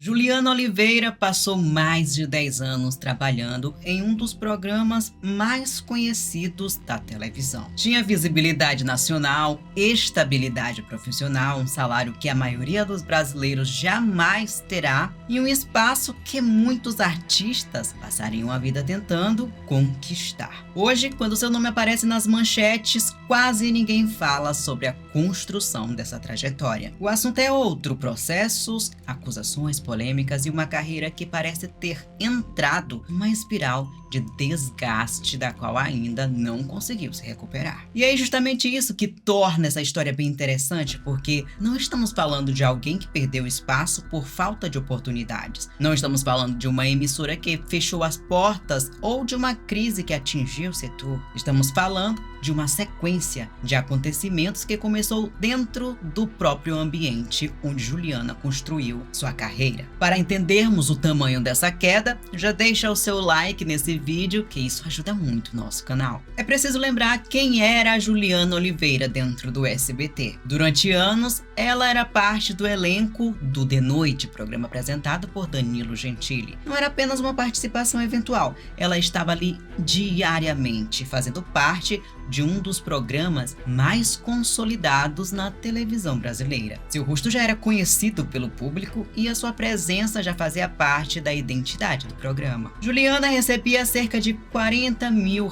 Juliana Oliveira passou mais de 10 anos trabalhando em um dos programas mais conhecidos da televisão. Tinha visibilidade nacional, estabilidade profissional, um salário que a maioria dos brasileiros jamais terá e um espaço que muitos artistas passariam a vida tentando conquistar. Hoje, quando seu nome aparece nas manchetes, quase ninguém fala sobre a construção dessa trajetória. O assunto é outro: processos, acusações, polêmicas e uma carreira que parece ter entrado numa espiral de desgaste da qual ainda não conseguiu se recuperar. E é justamente isso que torna essa história bem interessante, porque não estamos falando de alguém que perdeu espaço por falta de oportunidades. Não estamos falando de uma emissora que fechou as portas ou de uma crise que atingiu o setor. Estamos falando de uma sequência de acontecimentos que começou dentro do próprio ambiente onde Juliana construiu sua carreira. Para entendermos o tamanho dessa queda, já deixa o seu like nesse vídeo, que isso ajuda muito o nosso canal. É preciso lembrar quem era a Juliana Oliveira dentro do SBT. Durante anos, ela era parte do elenco do De Noite, programa apresentado por Danilo Gentili. Não era apenas uma participação eventual, ela estava ali diariamente, fazendo parte de um dos programas mais consolidados na televisão brasileira. Seu rosto já era conhecido pelo público e a sua presença já fazia parte da identidade do programa. Juliana recebia cerca de R$40 mil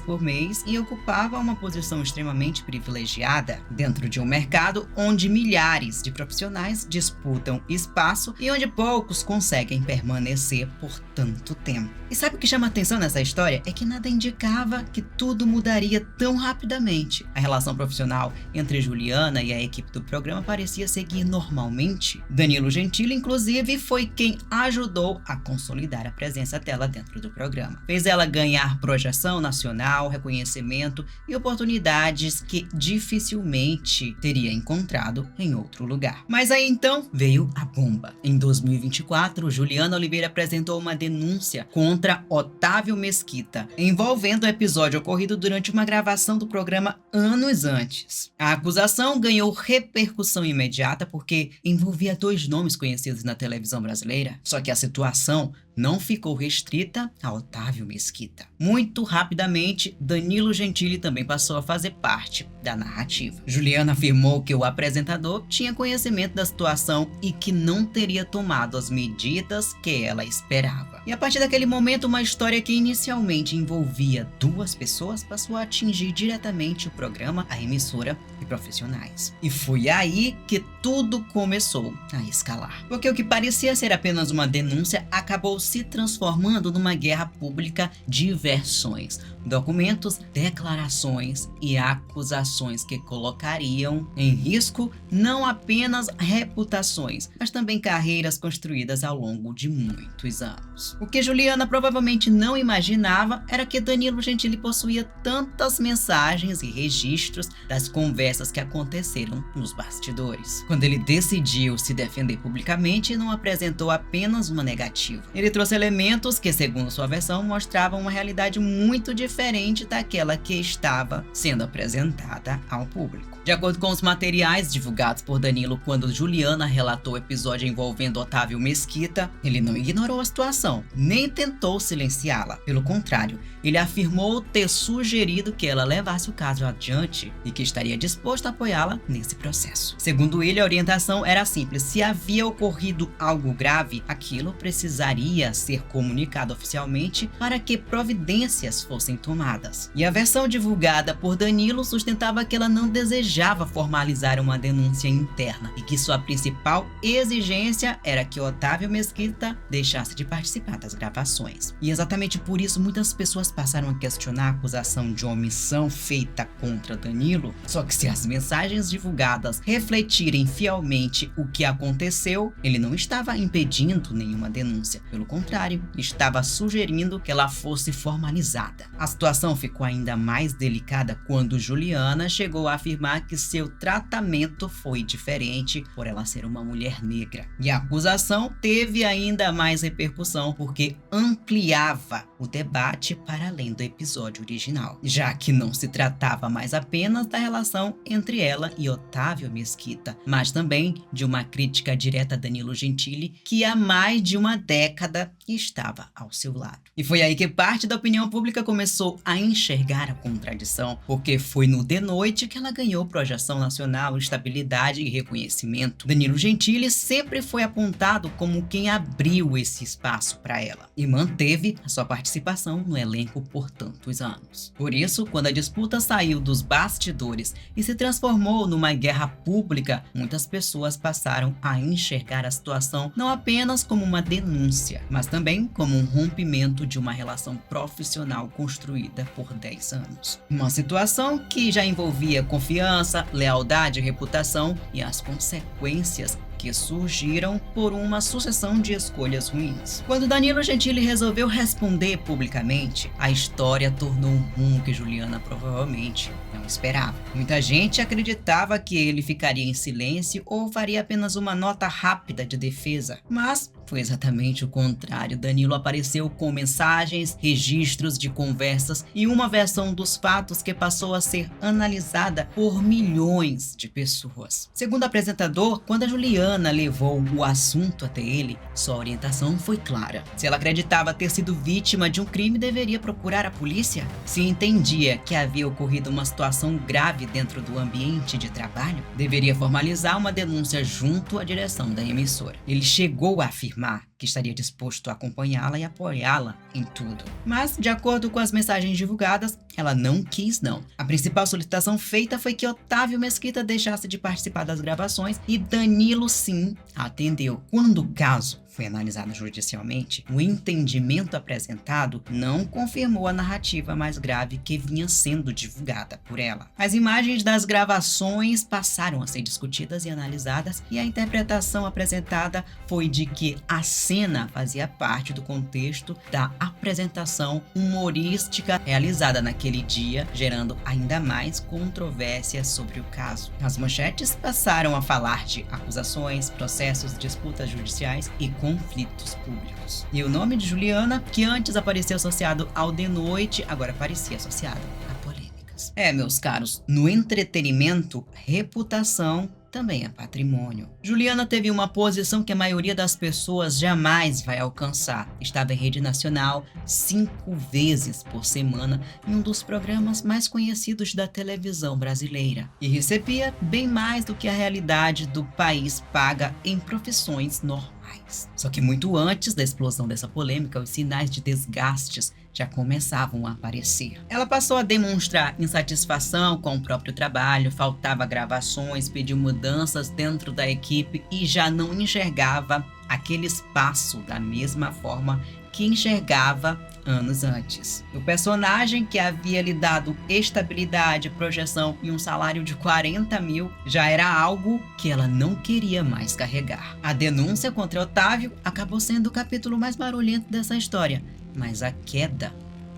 por mês e ocupava uma posição extremamente privilegiada dentro de um mercado onde milhares de profissionais disputam espaço e onde poucos conseguem permanecer por tanto tempo. E sabe o que chama atenção nessa história? É que nada indicava que tudo mudaria tão rapidamente. A relação profissional entre Juliana e a equipe do programa parecia seguir normalmente. Danilo Gentili, inclusive, foi quem ajudou a consolidar a presença dela dentro do programa. Fez ela ganhar projeção nacional, reconhecimento e oportunidades que dificilmente teria encontrado em outro lugar. Mas aí então veio a bomba. Em 2024, Juliana Oliveira apresentou uma denúncia contra Otávio Mesquita, envolvendo o episódio ocorrido durante uma gravação do programa anos antes. A acusação ganhou repercussão imediata porque envolvia dois nomes conhecidos na televisão brasileira, só que a situação não ficou restrita a Otávio Mesquita. Muito rapidamente, Danilo Gentili também passou a fazer parte da narrativa. Juliana afirmou que o apresentador tinha conhecimento da situação e que não teria tomado as medidas que ela esperava. E a partir daquele momento, uma história que inicialmente envolvia duas pessoas passou a atingir diretamente o programa, a emissora e profissionais. E foi aí que tudo começou a escalar. Porque o que parecia ser apenas uma denúncia acabou se transformando numa guerra pública de versões, documentos, declarações e acusações que colocariam em risco não apenas reputações, mas também carreiras construídas ao longo de muitos anos. O que Juliana provavelmente não imaginava era que Danilo Gentili possuía tantas mensagens e registros das conversas que aconteceram nos bastidores. Quando ele decidiu se defender publicamente, não apresentou apenas uma negativa. Ele trouxe elementos que, segundo sua versão, mostravam uma realidade muito diferente daquela que estava sendo apresentada ao público. De acordo com os materiais divulgados por Danilo quando Juliana relatou o episódio envolvendo Otávio Mesquita, ele não ignorou a situação, nem tentou silenciá-la. Pelo contrário, ele afirmou ter sugerido que ela levasse o caso adiante e que estaria disposto a apoiá-la nesse processo. Segundo ele, a orientação era simples: se havia ocorrido algo grave, aquilo precisaria ser comunicado oficialmente para que providências fossem tomadas. E a versão divulgada por Danilo sustentava que ela não desejava formalizar uma denúncia interna e que sua principal exigência era que Otávio Mesquita deixasse de participar das gravações. E exatamente por isso muitas pessoas passaram a questionar a acusação de omissão feita contra Danilo. Só que se as mensagens divulgadas refletirem fielmente o que aconteceu, ele não estava impedindo nenhuma denúncia. Pelo contrário, estava sugerindo exigindo que ela fosse formalizada. A situação ficou ainda mais delicada quando Juliana chegou a afirmar que seu tratamento foi diferente por ela ser uma mulher negra. E a acusação teve ainda mais repercussão porque ampliava o debate para além do episódio original, já que não se tratava mais apenas da relação entre ela e Otávio Mesquita, mas também de uma crítica direta a Danilo Gentili, que há mais de uma década estava ao seu lado. E foi aí que parte da opinião pública começou a enxergar a contradição, porque foi no De Noite que ela ganhou projeção nacional, estabilidade e reconhecimento. Danilo Gentili sempre foi apontado como quem abriu esse espaço para ela e manteve a sua participação no elenco por tantos anos. Por isso, quando a disputa saiu dos bastidores e se transformou numa guerra pública, muitas pessoas passaram a enxergar a situação não apenas como uma denúncia, mas também como um rompimento de uma relação profissional construída por 10 anos. Uma situação que já envolvia confiança, lealdade, reputação e as consequências que surgiram por uma sucessão de escolhas ruins. Quando Danilo Gentili resolveu responder publicamente, a história tornou um rumo que Juliana provavelmente não esperava. Muita gente acreditava que ele ficaria em silêncio ou faria apenas uma nota rápida de defesa, mas foi exatamente o contrário. Danilo apareceu com mensagens, registros de conversas e uma versão dos fatos que passou a ser analisada por milhões de pessoas. Segundo o apresentador, quando a Juliana levou o assunto até ele, sua orientação foi clara. Se ela acreditava ter sido vítima de um crime, deveria procurar a polícia. Se entendia que havia ocorrido uma situação grave dentro do ambiente de trabalho, deveria formalizar uma denúncia junto à direção da emissora. Ele chegou a afirmar que estaria disposto a acompanhá-la e apoiá-la em tudo. Mas, de acordo com as mensagens divulgadas, ela não quis não. A principal solicitação feita foi que Otávio Mesquita deixasse de participar das gravações e Danilo sim atendeu. Quando o caso foi analisado judicialmente, o entendimento apresentado não confirmou a narrativa mais grave que vinha sendo divulgada por ela. As imagens das gravações passaram a ser discutidas e analisadas e a interpretação apresentada foi de que a cena fazia parte do contexto da apresentação humorística realizada naquele dia, gerando ainda mais controvérsias sobre o caso. As manchetes passaram a falar de acusações, processos, disputas judiciais e conflitos públicos. E o nome de Juliana, que antes aparecia associado ao De Noite, agora parecia associado a polêmicas. Meus caros, no entretenimento, reputação também é patrimônio. Juliana teve uma posição que a maioria das pessoas jamais vai alcançar. Estava em rede nacional 5 vezes por semana em um dos programas mais conhecidos da televisão brasileira. E recebia bem mais do que a realidade do país paga em profissões normais. Só que muito antes da explosão dessa polêmica, os sinais de desgastes já começavam a aparecer. Ela passou a demonstrar insatisfação com o próprio trabalho, faltava gravações, pediu mudanças dentro da equipe e já não enxergava aquele espaço da mesma forma que enxergava anos antes. O personagem que havia lhe dado estabilidade, projeção e um salário de 40 mil já era algo que ela não queria mais carregar. A denúncia contra Otávio acabou sendo o capítulo mais barulhento dessa história, mas a queda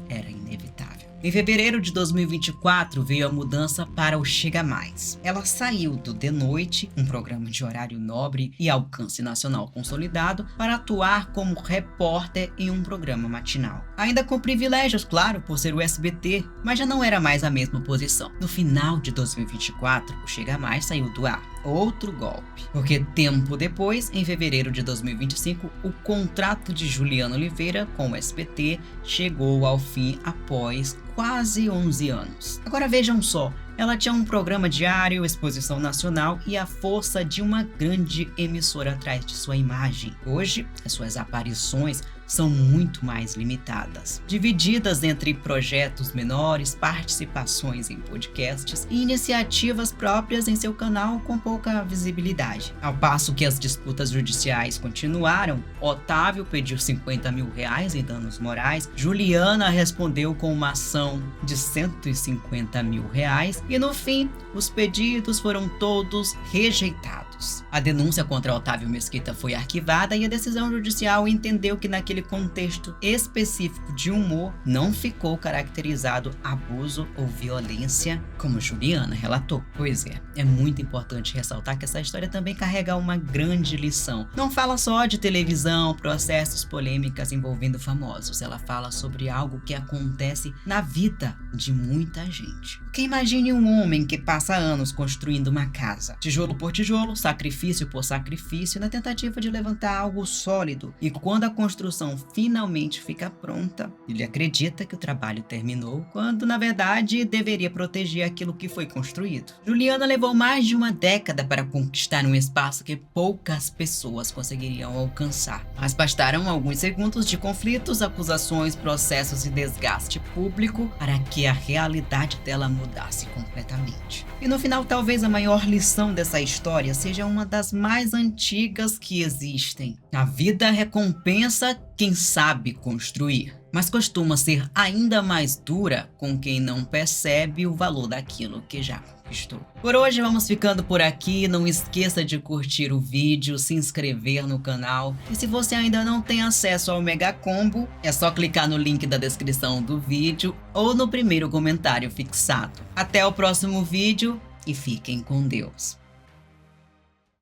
era inevitável. Em fevereiro de 2024 veio a mudança para o Chega Mais. Ela saiu do De Noite, um programa de horário nobre e alcance nacional consolidado, para atuar como repórter em um programa matinal. Ainda com privilégios, claro, por ser o SBT, mas já não era mais a mesma posição. No final de 2024, o Chega Mais saiu do ar. Outro golpe, porque tempo depois, em fevereiro de 2025, o contrato de Juliana Oliveira com o SBT chegou ao fim após quase 11 anos. Agora vejam só, ela tinha um programa diário, exposição nacional e a força de uma grande emissora atrás de sua imagem. Hoje, as suas aparições são muito mais limitadas, divididas entre projetos menores, participações em podcasts e iniciativas próprias em seu canal com pouca visibilidade. Ao passo que as disputas judiciais continuaram, Otávio pediu 50 mil reais em danos morais, Juliana respondeu com uma ação de 150 mil reais e no fim, os pedidos foram todos rejeitados. A denúncia contra Otávio Mesquita foi arquivada e a decisão judicial entendeu que naquele naquele contexto específico de humor, não ficou caracterizado abuso ou violência, como Juliana relatou. Pois é muito importante ressaltar que essa história também carrega uma grande lição. Não fala só de televisão, processos, polêmicas envolvendo famosos. Ela fala sobre algo que acontece na vida de muita gente. Porque imagine um homem que passa anos construindo uma casa, tijolo por tijolo, sacrifício por sacrifício, na tentativa de levantar algo sólido. E quando a construção finalmente fica pronta, ele acredita que o trabalho terminou, quando na verdade deveria proteger aquilo que foi construído. Juliana levou mais de uma década para conquistar um espaço que poucas pessoas conseguiriam alcançar. Mas bastaram alguns segundos de conflitos, acusações, processos e desgaste público para que a realidade dela mudasse completamente. E no final, talvez a maior lição dessa história seja uma das mais antigas que existem. A vida recompensa quem sabe construir, mas costuma ser ainda mais dura com quem não percebe o valor daquilo que já conquistou. Por hoje vamos ficando por aqui. Não esqueça de curtir o vídeo, se inscrever no canal. E se você ainda não tem acesso ao Mega Combo, é só clicar no link da descrição do vídeo ou no primeiro comentário fixado. Até o próximo vídeo e fiquem com Deus.